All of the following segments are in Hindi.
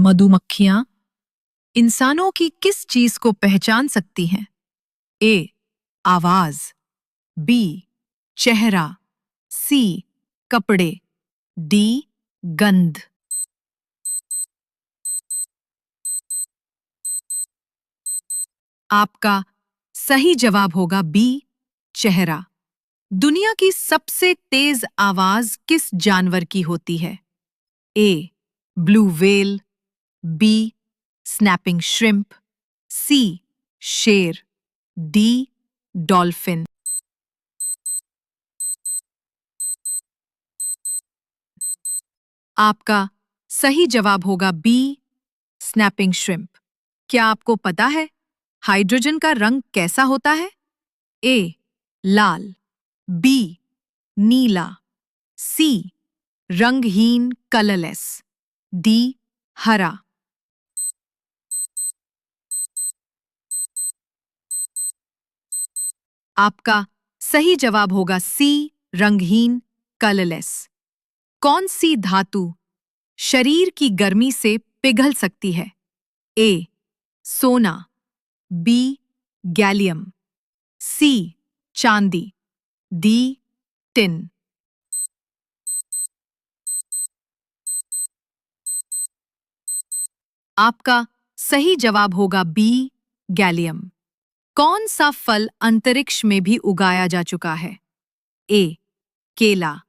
मधुमक्खियां इंसानों की किस चीज को पहचान सकती हैं? ए. आवाज, बी. चेहरा, सी. कपड़े, डी. गंध। आपका सही जवाब होगा बी. चेहरा। दुनिया की सबसे तेज आवाज किस जानवर की होती है? A. Blue whale, B. Snapping shrimp, C. शेर, डी. डॉल्फिन। आपका सही जवाब होगा बी. Snapping shrimp. क्या आपको पता है हाइड्रोजन का रंग कैसा होता है? ए. लाल, बी. नीला, सी. रंगहीन कलरलेस, डी. हरा। आपका सही जवाब होगा सी. रंगहीन कलरलेस। कौन सी धातु शरीर की गर्मी से पिघल सकती है? ए. सोना, बी. गैलियम, सी. चांदी, डी. टिन। आपका सही जवाब होगा बी. गैलियम। कौन सा फल अंतरिक्ष में भी उगाया जा चुका है? ए. केला,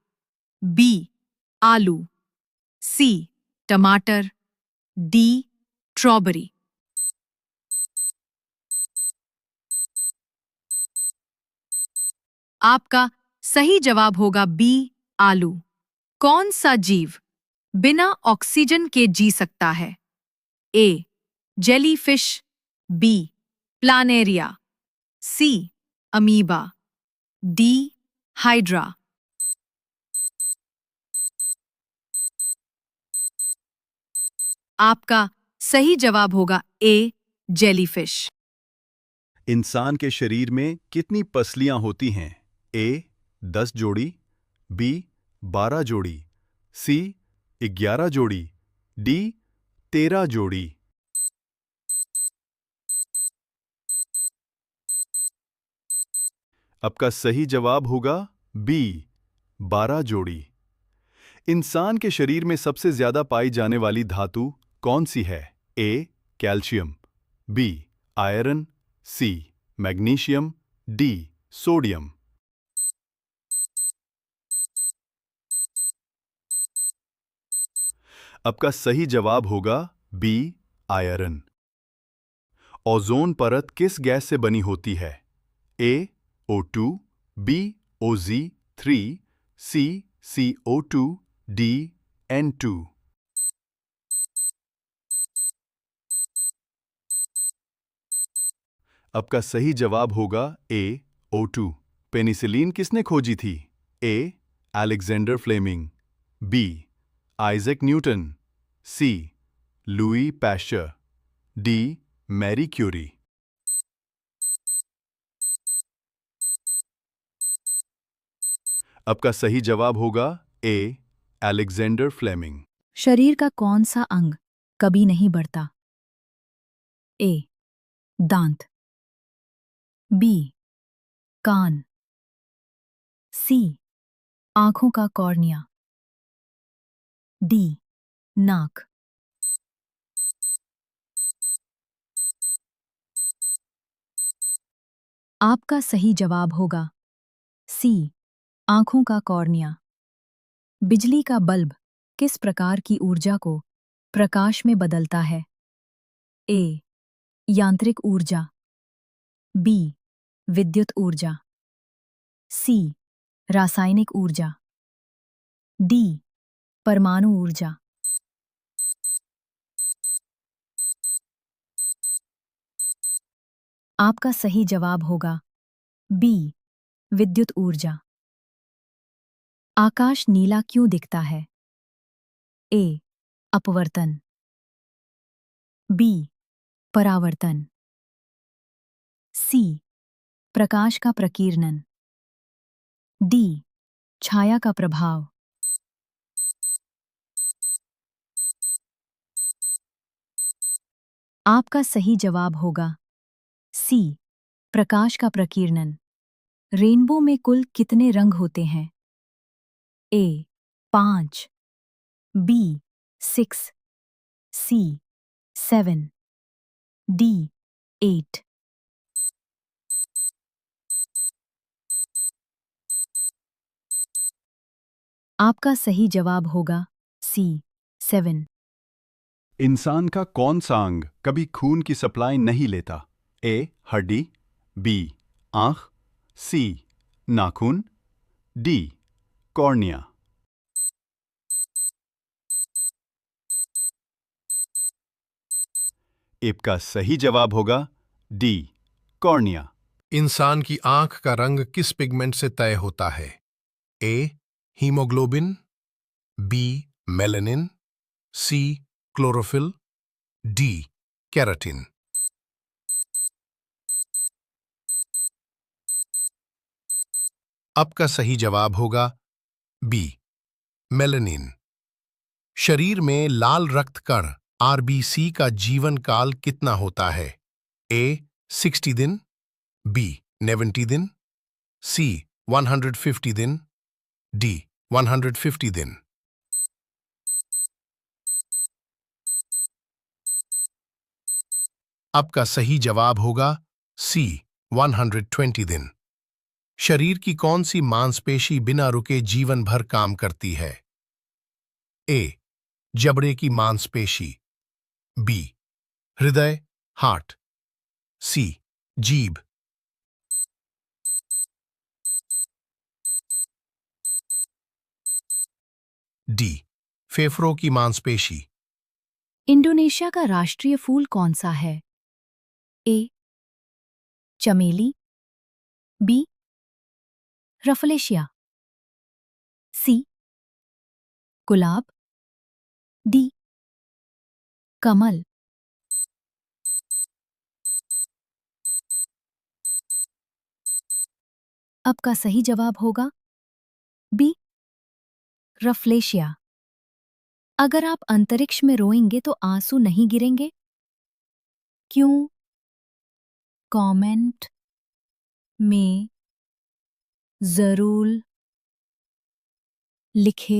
बी. आलू, सी. टमाटर, डी. स्ट्रॉबेरी। आपका सही जवाब होगा बी. आलू। कौन सा जीव बिना ऑक्सीजन के जी सकता है? A. Jellyfish, B. Planaria, C. Amoeba, D. Hydra. आपका सही जवाब होगा ए. जेलीफिश। इंसान के शरीर में कितनी पसलियां होती हैं? ए. 10 जोड़ी, बी. 12 जोड़ी, सी. 11 जोड़ी, डी. 13 जोड़ी। आपका सही जवाब होगा बी. 12 जोड़ी। इंसान के शरीर में सबसे ज्यादा पाई जाने वाली धातु कौन सी है? A. Calcium, B. Iron, C. Magnesium, D. Sodium. आपका सही जवाब होगा बी. आयरन। ओजोन परत किस गैस से बनी होती है? A. O2, B. OZ3, C. CO2, D. N2। आपका सही जवाब होगा ए. O2। पेनिसिलिन किसने खोजी थी? A. Alexander Fleming, B. Isaac Newton, C. Louis Pasteur, D. Marie Curie. आपका सही जवाब होगा ए. Alexander Fleming. शरीर का कौन सा अंग कभी नहीं बढ़ता? ए. दांत, बी. कान, सी. आंखों का कॉर्निया, डी. नाक। आपका सही जवाब होगा सी. आंखों का कॉर्निया। बिजली का बल्ब किस प्रकार की ऊर्जा को प्रकाश में बदलता है? ए. यांत्रिक ऊर्जा, बी. विद्युत ऊर्जा, सी. रासायनिक ऊर्जा, डी. परमाणु ऊर्जा। आपका सही जवाब होगा बी. विद्युत ऊर्जा। आकाश नीला क्यों दिखता है? ए. अपवर्तन, बी. परावर्तन, सी. प्रकाश का प्रकीर्णन, डी. छाया का प्रभाव। आपका सही जवाब होगा सी, प्रकाश का प्रकीर्णन। रेनबो में कुल कितने रंग होते हैं? ए 5, बी 6, सी 7, डी 8। आपका सही जवाब होगा सी 7। इंसान का कौन सा अंग कभी खून की सप्लाई नहीं लेता? ए हड्डी, बी आंख, सी नाखून, डी कॉर्निया। इसका सही जवाब होगा डी कॉर्निया। इंसान की आंख का रंग किस पिगमेंट से तय होता है? ए हीमोग्लोबिन, बी मेलानिन, सी क्लोरोफिल, डी केराटिन। आपका सही जवाब होगा बी मेलानिन। शरीर में लाल रक्त कण आरबीसी का जीवन काल कितना होता है? ए 60 दिन, बी 90 दिन, सी 150 दिन, डी 150 दिन। आपका सही जवाब होगा सी 120 दिन। शरीर की कौन सी मांसपेशी बिना रुके जीवन भर काम करती है? ए जबड़े की मांसपेशी, बी हृदय हार्ट, सी जीभ, डी फेफड़ों की मांसपेशी। इंडोनेशिया का राष्ट्रीय फूल कौन सा है? ए चमेली, बी रफलेशिया, सी गुलाब, डी कमल। आपका सही जवाब होगा बी रफलेशिया। अगर आप अंतरिक्ष में रोएंगे तो आंसू नहीं गिरेंगे? क्यों? कमेंट में जरूर लिखे।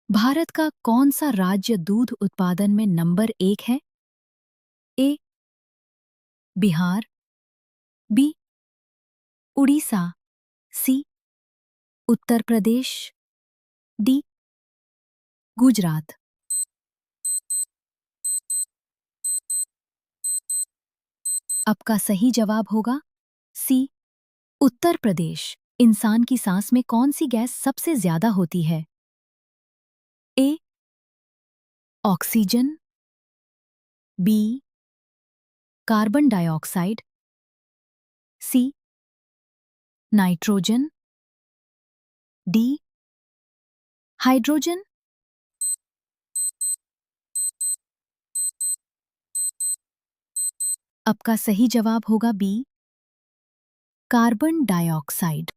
भारत का कौन सा राज्य दूध उत्पादन में नंबर 1 है? ए बिहार, बी उड़ीसा, सी उत्तर प्रदेश, डी गुजरात। आपका सही जवाब होगा सी उत्तर प्रदेश। इंसान की सांस में कौन सी गैस सबसे ज्यादा होती है? A oxygen, B carbon dioxide, C nitrogen, D hydrogen. आपका सही जवाब होगा बी कार्बन डाइऑक्साइड।